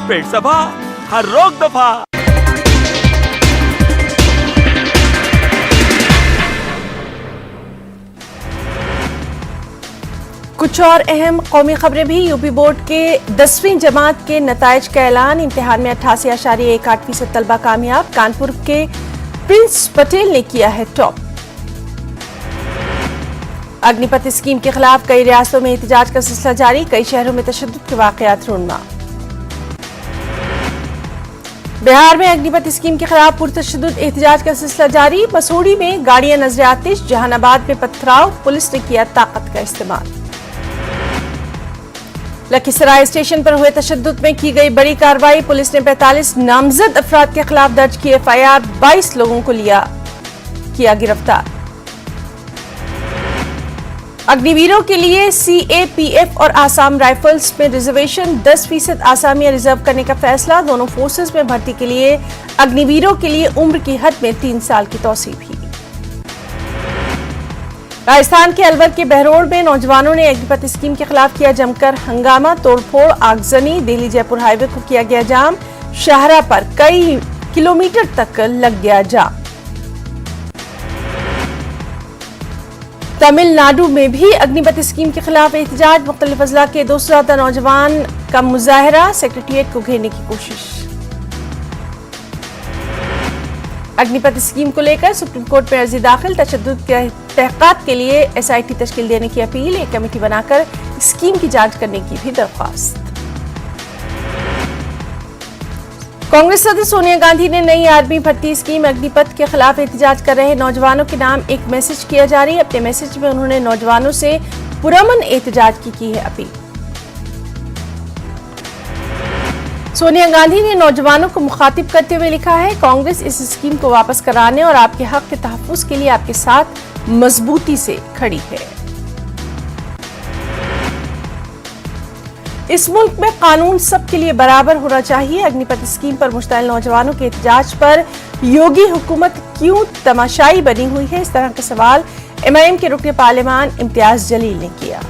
पेट सफा, हर रोग दफा। कुछ और अहम कौमी खबरें भी। यूपी बोर्ड के 10वीं जमात के नताइज का ऐलान। इम्तिहान में 88.18% तलबा कामयाब। कानपुर के प्रिंस पटेल ने किया है टॉप। अग्निपथ स्कीम के खिलाफ कई रियासतों में एहतजाज का सिलसिला जारी। कई शहरों में तशद्दुद के वाकयात रूनमा। बिहार में अग्निपथ स्कीम के खिलाफ पुरतशद्दुद एहतजाज का सिलसिला जारी। मसूरी में गाड़ियां नजर आतिश। जहानाबाद में पथराव, पुलिस ने किया ताकत का इस्तेमाल। लखीसराय स्टेशन पर हुए तशद्दुद में की गई बड़ी कार्रवाई। पुलिस ने 45 नामजद अफराद के खिलाफ दर्ज की एफआईआर। 22 लोगों को किया गिरफ्तार। अग्निवीरों के लिए सीएपीएफ और आसाम राइफल्स में रिजर्वेशन। 10% आसामियां रिजर्व करने का फैसला। दोनों फोर्सेस में भर्ती के लिए अग्निवीरों के लिए उम्र की हद में 3 साल की तौसीह भी। राजस्थान के अलवर के बहरोड में नौजवानों ने अग्निपथ स्कीम के खिलाफ किया जमकर हंगामा, तोड़फोड़, आगजनी। दिल्ली जयपुर हाईवे को किया गया जाम। शाहरा पर कई किलोमीटर तक लग गया जाम। तमिलनाडु में भी अग्निपथ स्कीम के खिलाफ एहतजाज। मुख्तलिफ अजला के 200 से ज्यादा नौजवान का मुजाहरा। सेक्रेटेरिएट को घेरने की कोशिश। अग्निपथ स्कीम को लेकर सुप्रीम कोर्ट में अर्जी दाखिल। तशद्दुद के तहकीकात के लिए एसआईटी तश्कील देने की अपील। एक कमेटी बनाकर स्कीम की जांच करने की भी दरख्वास्त। कांग्रेस सदस्य सोनिया गांधी ने नई आर्मी भर्ती स्कीम अग्निपथ के खिलाफ एहतजाज कर रहे नौजवानों के नाम एक मैसेज किया जारी। अपने मैसेज में उन्होंने नौजवानों से पुरअमन एहतजाज की है अपील। सोनिया गांधी ने नौजवानों को मुखातिब करते हुए लिखा है, कांग्रेस इस स्कीम को वापस कराने और आपके हक के तहफ्फुज़ के लिए आपके साथ मजबूती से खड़ी है। इस मुल्क में कानून सबके लिए बराबर होना चाहिए। अग्निपथ स्कीम पर मुश्तइल नौजवानों के एहतजाज पर योगी हुकूमत क्यों तमाशाई बनी हुई है? इस तरह का सवाल एमआईएम के रुकने पार्लियामान इम्तियाज जलील ने किया।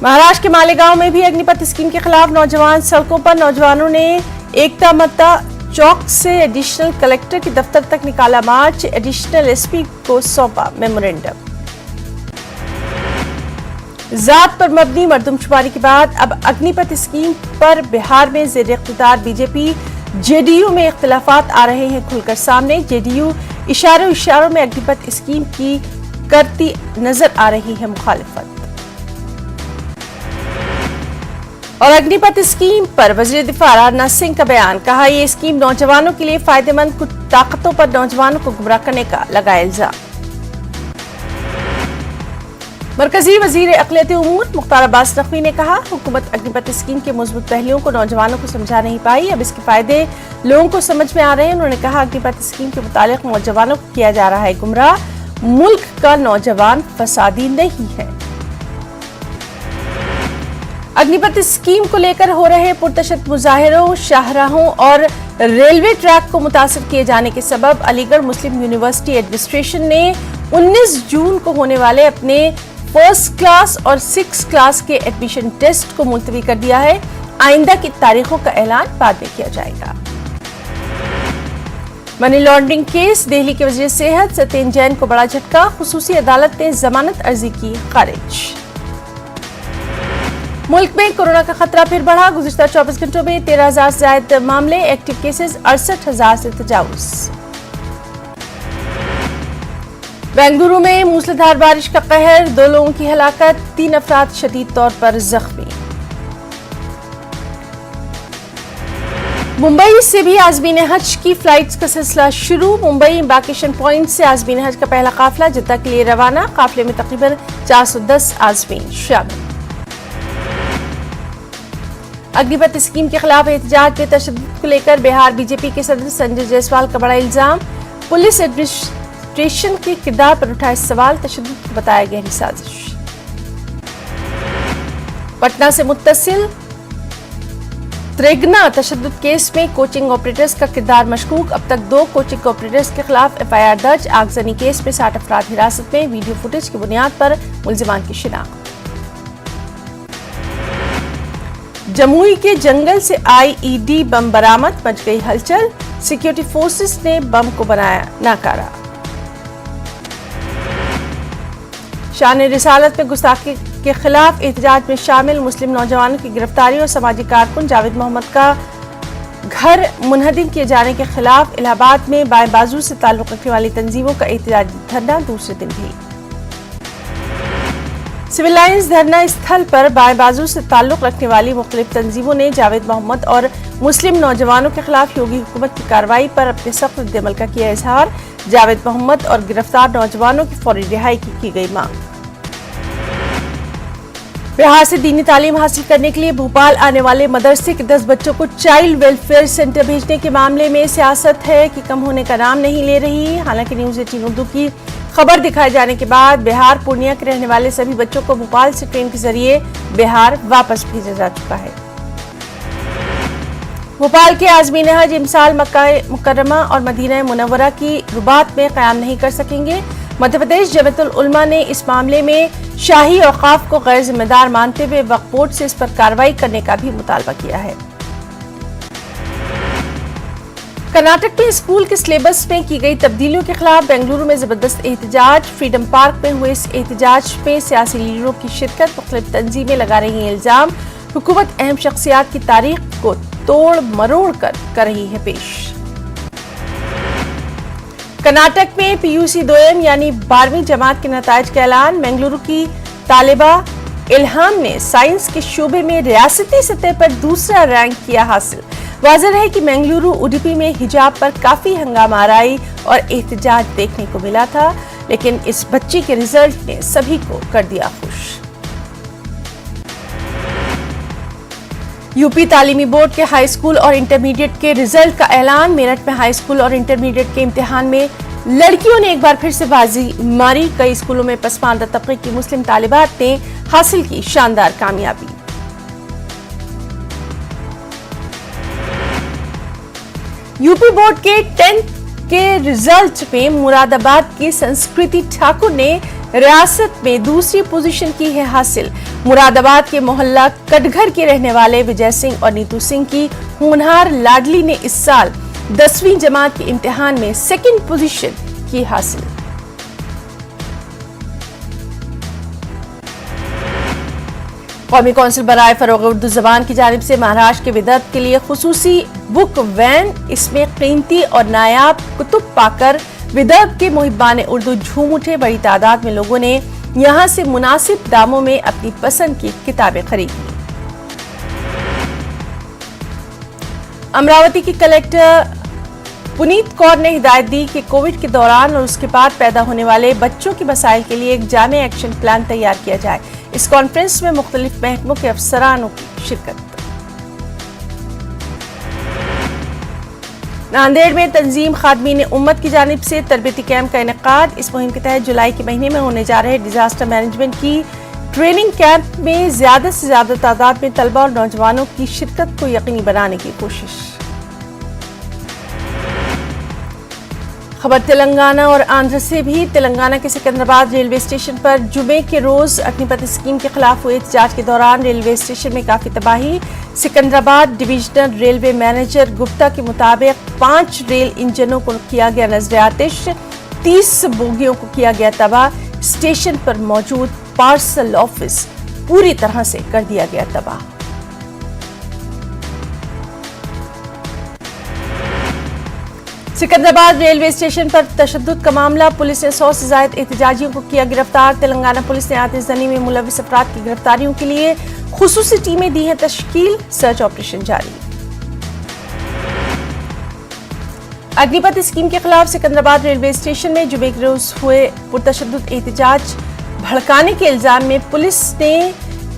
महाराष्ट्र के मालेगांव में भी अग्निपथ स्कीम के खिलाफ नौजवान सड़कों पर। नौजवानों ने एकता मत्ता चौक से एडिशनल कलेक्टर के दफ्तर तक निकाला मार्च। एडिशनल एसपी को सौंपा मेमोरेंडम। जात पर मबनी मर्दमशुमारी के बाद अब अग्निपथ स्कीम पर बिहार में ज़ेर इख्तियार बीजेपी जेडीयू में इख्तिलाफात आ रहे हैं खुलकर सामने। जेडीयू इशारों में अग्निपथ स्कीम की करती नजर आ रही है मुखालिफत। और अग्निपथ स्कीम पर वज़ीर दिफा राजनाथ सिंह का बयान। कहा, यह स्कीम नौजवानों के लिए फायदेमंद, कुछ ताकतों पर नौजवानों को गुमराह करने का लगाया इल्जाम। मरकजी वजीर अक़लियती उमूर मुख्तार अब्बास नकवी ने कहा, हुकूमत अग्निपथ स्कीम के मजबूत पहलुओं को नौजवानों को समझा नहीं पाई, अब इसके फायदे लोगों को समझ में आ रहे हैं। उन्होंने कहा, अग्निपथ स्कीम के मुतालिक नौजवानों को किया जा रहा है गुमराह। मुल्क का नौजवान फसादी नहीं है। अग्निपथ स्कीम को लेकर हो रहे पुरतशद्दुद मुजाहिरों, शाहराहों और रेलवे ट्रैक को मुतासर किए जाने के सबब अलीगढ़ मुस्लिम यूनिवर्सिटी एडमिनिस्ट्रेशन ने 19 जून को होने वाले अपने फर्स्ट क्लास और 6 क्लास के एडमिशन टेस्ट को मुलतवी कर दिया है। आइंदा की तारीखों का ऐलान बाद में किया जाएगा। मनी लॉन्ड्रिंग केस, दिल्ली के वजीर सेहत सत्येंद्र जैन को बड़ा झटका। खुसूसी अदालत ने जमानत अर्जी की खारिज। मुल्क में कोरोना का खतरा फिर बढ़ा। गुज़िश्ता 24 घंटों में 13,000 से ज्यादा मामले। एक्टिव केसेस 68,000 से तजावुज। बेंगलुरु में मूसलाधार बारिश का कहर, 2 लोगों की हलाकत, 3 अफराद शदीद तौर पर जख्मी। मुंबई से भी आज़मीन हज की फ्लाइट्स का सिलसिला शुरू। मुंबई एम्बार्केशन पॉइंट से आज़मीन हज का पहला काफिला जिद्दा के लिए रवाना। काफिले में तकरीबन 410 आज़मीन शामिल। अग्निपथ स्कीम के खिलाफ एहतजाज में तशद्दुद को लेकर बिहार बीजेपी के सदस्य संजय जायसवाल का बड़ा इल्जाम। पुलिस एडमिनिस्ट्रेशन के किरदार पर उठाए सवाल, तशद्दुद को बताया गहरी साजिश। पटना से मुत्तसिल त्रेगना तशद्दुद केस में कोचिंग ऑपरेटर्स का किरदार मशकूक। अब तक 2 कोचिंग ऑपरेटर्स के खिलाफ एफआईआर दर्ज। आगजनी केस में 60 अफराद हिरासत में। वीडियो फुटेज की बुनियाद पर मुल्जिमान की शिनाख्त। जमुई के जंगल से आईईडी बम बरामद, मच गई हलचल। सिक्योरिटी फोर्सेस ने बम को बनाया नाकारा। शान रिसालत में गुस्ताखी के खिलाफ एहतजाज में शामिल मुस्लिम नौजवानों की गिरफ्तारी और समाजी कारकुन जावेद मोहम्मद का घर मुनहदिम किए जाने के खिलाफ इलाहाबाद में बाएं बाजू से ताल्लुक रखने वाली तंजीमों का एहतजाजी धरना दूसरे दिन भी। सिविल लाइंस धरना स्थल पर बाएं बाजू से ताल्लुक रखने वाली मुख्तलिफ तंजीमों ने जावेद मोहम्मद और मुस्लिम नौजवानों के खिलाफ योगी हुकूमत की कार्रवाई पर अपने सख्त रद्द-ए-अमल का किया इजहार। जावेद मोहम्मद और गिरफ्तार नौजवानों की फौरी रिहाई की गई मांग। बिहार से दीनी तालीम हासिल करने के लिए भोपाल आने वाले मदरसे के 10 बच्चों को चाइल्ड वेलफेयर सेंटर भेजने के मामले में सियासत है कि कम होने का नाम नहीं ले रही। हालांकि न्यूज़ 18 उर्दू की खबर दिखाए जाने के बाद बिहार पूर्णिया के रहने वाले सभी बच्चों को भोपाल से ट्रेन के जरिए बिहार वापस भेजा जा चुका है। भोपाल के आज़मीन हज इमसाल मक्का मुकर्रमा और मदीना मुनव्वरा की रुबात में क़याम नहीं कर सकेंगे। मध्य प्रदेश जमीयतुल उलमा ने इस मामले में शाही औकाफ को गैर जिम्मेदार मानते हुए वक्फ बोर्ड से इस पर कार्रवाई करने का भी मुतालबा किया है। कर्नाटक में स्कूल के सिलेबस में की गई तब्दीलियों के खिलाफ बेंगलुरु में जबरदस्त एहतजाज। फ्रीडम पार्क में हुए इस एहतजाज में सियासी लीडरों की शिरकत, मुख्तलिफ तंजीमें लगा रही हैं इल्जाम। हुकूमत अहम शख्सियात की तारीख को तोड़ मरोड़ कर रही है पेश। कर्नाटक में पीयूसी दोयम यानी 12वीं जमात के नताइज का ऐलान। बेंगलुरु की तालिबा इल्हाम ने साइंस के शोबे में रियासती सतह पर दूसरा रैंक किया हासिल। वाज़ेह है कि बेंगलुरु उडुपी में हिजाब पर काफी हंगामा आराई और एहतजाज देखने को मिला था, लेकिन इस बच्ची के रिजल्ट ने सभी को कर दिया खुश। यूपी तालीमी बोर्ड के हाई स्कूल और इंटरमीडिएट के रिजल्ट का ऐलान। मेरठ में हाई स्कूल और इंटरमीडिएट के इम्तिहान में लड़कियों ने एक बार फिर से बाजी मारी। कई स्कूलों में पसमानदा तबके की मुस्लिम तालिबात ने हासिल की शानदार कामयाबी। यूपी बोर्ड के 10th के रिजल्ट में मुरादाबाद की संस्कृति ठाकुर ने रियासत में दूसरी पोजीशन की है हासिल। मुरादाबाद के मोहल्ला कटघर के रहने वाले विजय सिंह और नीतू सिंह की होनहार लाडली ने इस साल 10वीं जमात के इम्तिहान में सेकंड पोजीशन की हासिल। कौमी कौंसिल बराए फरोग उर्दू जबान की जानिब से महाराष्ट्र के विदर्भ के लिए खुसूसी बुक वैन, इसमें कीमती और नायाब कुतुब पाकर विदर्भ के मुहिब्बान उर्दू झूम उठे। बड़ी तादाद में लोगों ने यहां से मुनासिब दामों में अपनी पसंद की किताबें खरीदी। अमरावती की कलेक्टर पुनीत कौर ने हिदायत दी कि कोविड के दौरान और उसके बाद पैदा होने वाले बच्चों के मसाइल के लिए एक जामे एक्शन प्लान तैयार किया जाए। इस कॉन्फ्रेंस में मुख्तलिफ महकमों के अफसरानों की शिरकत। नांदेड़ में तंजीम खादमीन उम्मत की जानिब से तरबियती कैंप का इनेकाद। इस मुहिम के तहत जुलाई के महीने में होने जा रहे डिजास्टर मैनेजमेंट की ट्रेनिंग कैंप में ज्यादा से ज्यादा तादाद में तलबा और नौजवानों की शिरकत को यकीनी बनाने की कोशिश। खबर तेलंगाना और आंध्र से भी। तेलंगाना के सिकंदराबाद रेलवे स्टेशन पर जुमे के रोज अग्निपथ स्कीम के खिलाफ हुए एहतजाज के दौरान रेलवे स्टेशन में काफी तबाही। Secunderabad divisional railway manager Gupta के मुताबिक 5 रेल इंजनों को किया गया नजर आतिश, 30 बोगियों को किया गया तबाह। स्टेशन पर मौजूद पार्सल ऑफिस पूरी तरह से कर दिया गया तबाह। सिकंदराबाद रेलवे स्टेशन पर तशद्दुद का मामला। पुलिस ने 100 से ज्यादा एहतजाजियों को किया गिरफ्तार। तेलंगाना पुलिस ने आतिशजनी में मुलविस अफराद की गिरफ्तारियों के लिए खुसूसी टीमें दी हैं तश्कील। सर्च ऑपरेशन जारी। अग्निपथ स्कीम के खिलाफ सिकंदराबाद रेलवे स्टेशन में जुमे के रोज हुए पुरतशद्दुद एहतजाज भड़काने के इल्जाम में पुलिस ने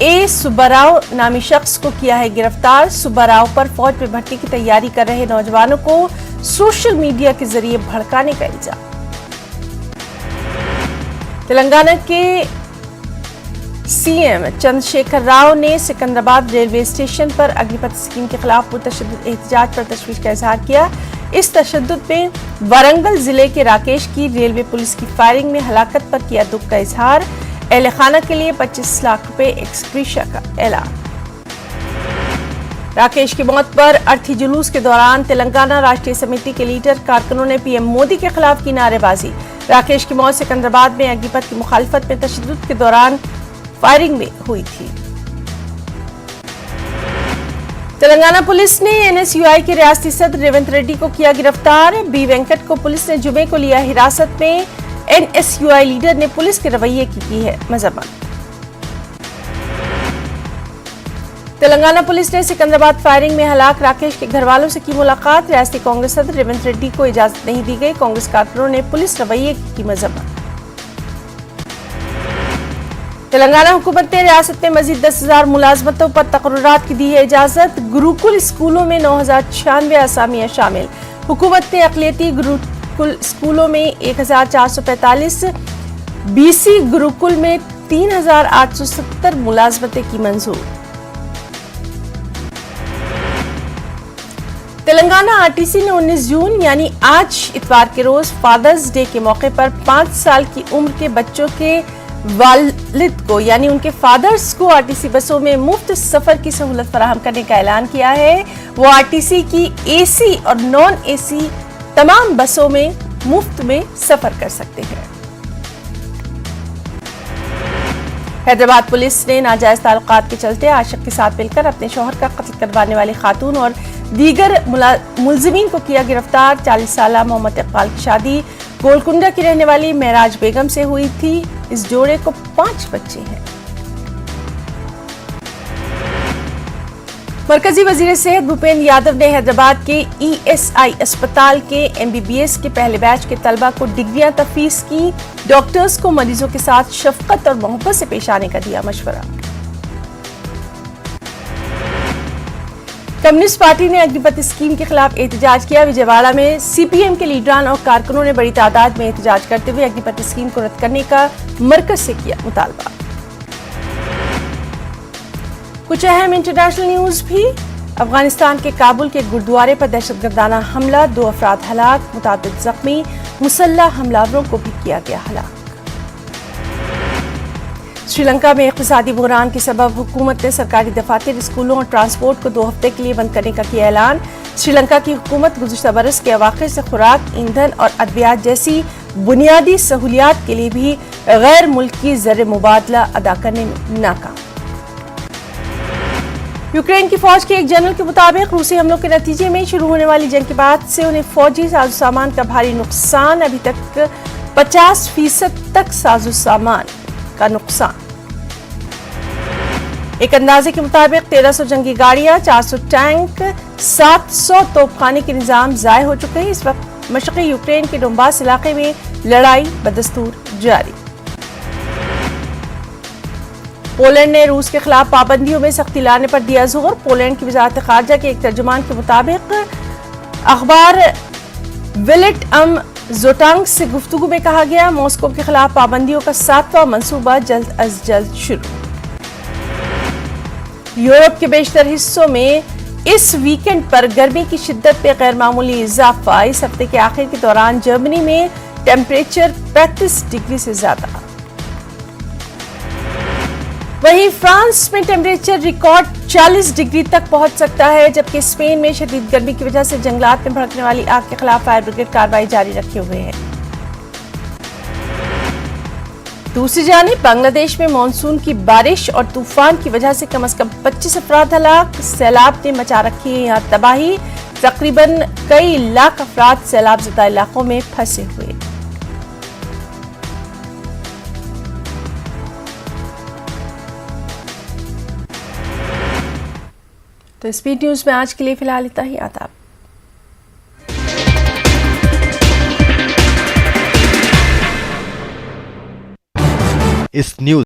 ए सुब्बाराव नामी शख्स को किया है गिरफ्तार। सुब्बाराव पर फौज में भर्ती की तैयारी कर रहे नौजवानों को सोशल मीडिया के जरिए भड़काने का इल्जाम। तेलंगाना के सीएम चंद्रशेखर राव ने सिकंदराबाद रेलवे स्टेशन पर अग्निपथ स्कीम के खिलाफ पुरतशद्दुद एहतजाज पर तशवीश का इजहार किया। इस तशद्दुद में वारंगल जिले के राकेश की रेलवे पुलिस की फायरिंग में हलाकत पर किया दुख का इजहार। अहले खाना के लिए 25 लाख रुपए एक्सग्रेशिया का ऐलान। राकेश की मौत पर अर्थी जुलूस के दौरान तेलंगाना राष्ट्रीय समिति के लीडर कारकुनों ने पीएम मोदी के खिलाफ की नारेबाजी। राकेश की मौत सिकंदराबाद में अग्निपथ की मुखालफत में तशद्दुद के दौरान फायरिंग में हुई थी। तेलंगाना पुलिस ने एनएसयूआई के रियासती सदर रेवंत रेड्डी को किया गिरफ्तार। बी वेंकट को पुलिस ने जुमे को लिया हिरासत में। एनएसयूआई लीडर ने पुलिस के रवैये की है मजम्मत। तेलंगाना पुलिस ने सिकंदराबाद फायरिंग में हलाक राकेश के घर वालों से की मुलाकात। रियासती कांग्रेस सदर रेवंत रेड्डी को इजाजत नहीं दी गई। कांग्रेस कारकुनों ने पुलिस रवैये की मजम्मत। तेलंगाना हुकूमत ने रियासत में मजीद 10,000 मुलाजमतों पर तकर्रुरात की दी है इजाजत। गुरुकुल स्कूलों में 9,096 असामियां शामिल। हुकूमत ने अक़लियती गुरुकुल स्कूलों में 1,445, बीसी गुरुकुल में 3,870 मुलाजमतें की मंजूर। तेलंगाना आरटीसी ने 19 जून यानी आज इतवार के रोज फादर्स डे के मौके पर 5 साल की उम्र के बच्चों के वालिद को यानी उनके फादर्स को आरटीसी बसों में मुफ्त सफर की सहूलत फराहम करने का ऐलान किया है। वो आरटीसी की एसी और नॉन एसी तमाम बसों में मुफ्त में सफर कर सकते हैं। हैदराबाद पुलिस ने नाजायज ताल्लुकात के चलते आशिक के साथ मिलकर अपने शौहर का कत्ल करवाने वाली खातून और दीगर मुलजिमीन को किया गिरफ्तार। 40 साल मोहम्मद इकबाल की शादी गोलकुंडा की रहने वाली महराज बेगम से हुई थी। इस जोड़े को 5 बच्चे हैं। मरकजी वजीर सेहत भूपेंद्र यादव ने हैदराबाद के ईएसआई अस्पताल के एमबीबीएस के पहले बैच के तलबा को डिग्रियां तफवीज की। डॉक्टर्स को मरीजों के साथ शफकत और मोहब्बत से पेश आने का दिया मशवरा। कम्युनिस्ट पार्टी ने अग्निपथ स्कीम के खिलाफ एहतजाज किया। विजयवाड़ा में सीपीएम के लीडरान और कारकुनों ने बड़ी तादाद में एहतजाज करते हुए अग्निपथ स्कीम को रद्द करने का मरकज से किया मुतालबा। कुछ अहम इंटरनेशनल न्यूज भी। अफगानिस्तान के काबुल के गुरुद्वारे पर दहशतगर्दाना हमला, 2 अफराद हलाक, मुताबिक जख्मी। मुसल्लह हमलावरों को भी किया गया हलाक। श्रीलंका में इक़्तिसादी बुहरान के सबब हुकूमत ने सरकारी दफातर, स्कूलों और ट्रांसपोर्ट को 2 हफ्ते के लिए बंद करने का किया ऐलान। श्रीलंका की हुकूमत गुज़श्ता बरस के अवाखिर से खुराक, ईंधन और अद्वियात जैसी बुनियादी सहूलियात के लिए भी गैर मुल्की ज़र मुबादला अदा करने में नाकाम। यूक्रेन की फौज के एक जनरल के मुताबिक रूसी हमलों के नतीजे में शुरू होने वाली जंग के बाद से उन्हें फौजी साजो सामान का भारी नुकसान। अभी तक 50% तक साजो सामान का नुकसान। एक अंदाजे के मुताबिक 1300 जंगी गाड़ियां, 400 टैंक, 700 तोपखाने के निजाम जाए हो चुके हैं। इस वक्त मशरक़ी यूक्रेन के डोंबास इलाके में लड़ाई बदस्तूर जारी। पोलैंड ने रूस के खिलाफ पाबंदियों में सख्ती लाने पर दिया जोर। पोलैंड की वजारत खारजा के एक तर्जुमान के मुताबिक अखबार विलेट जोटांग से गुफ्तगू में कहा गया, मॉस्को के खिलाफ पाबंदियों का 7वां मंसूबा जल्द अज जल्द शुरू। यूरोप के बेशतर हिस्सों में इस वीकेंड पर गर्मी की शिद्दत में गैर मामूली इजाफा। इस हफ्ते के आखिर के दौरान जर्मनी में टेम्परेचर 35 डिग्री से ज्यादा। वहीं फ्रांस में टेम्परेचर रिकॉर्ड 40 डिग्री तक पहुंच सकता है, जबकि स्पेन में शदीद गर्मी की वजह से जंगलात में भड़कने वाली आग के खिलाफ फायर ब्रिगेड कार्रवाई जारी रखे हुए है। दूसरी जानिब बांग्लादेश में मानसून की बारिश और तूफान की वजह से कम 25 अफराद हलाक। सैलाब ने मचा रखी है यहाँ तबाही। तकरीबन कई लाख अफराद सैलाब ज़दा इलाकों में फंसे हुए। तो स्पीड न्यूज में आज के लिए फिलहाल इतना ही। आदाब। इस न्यूज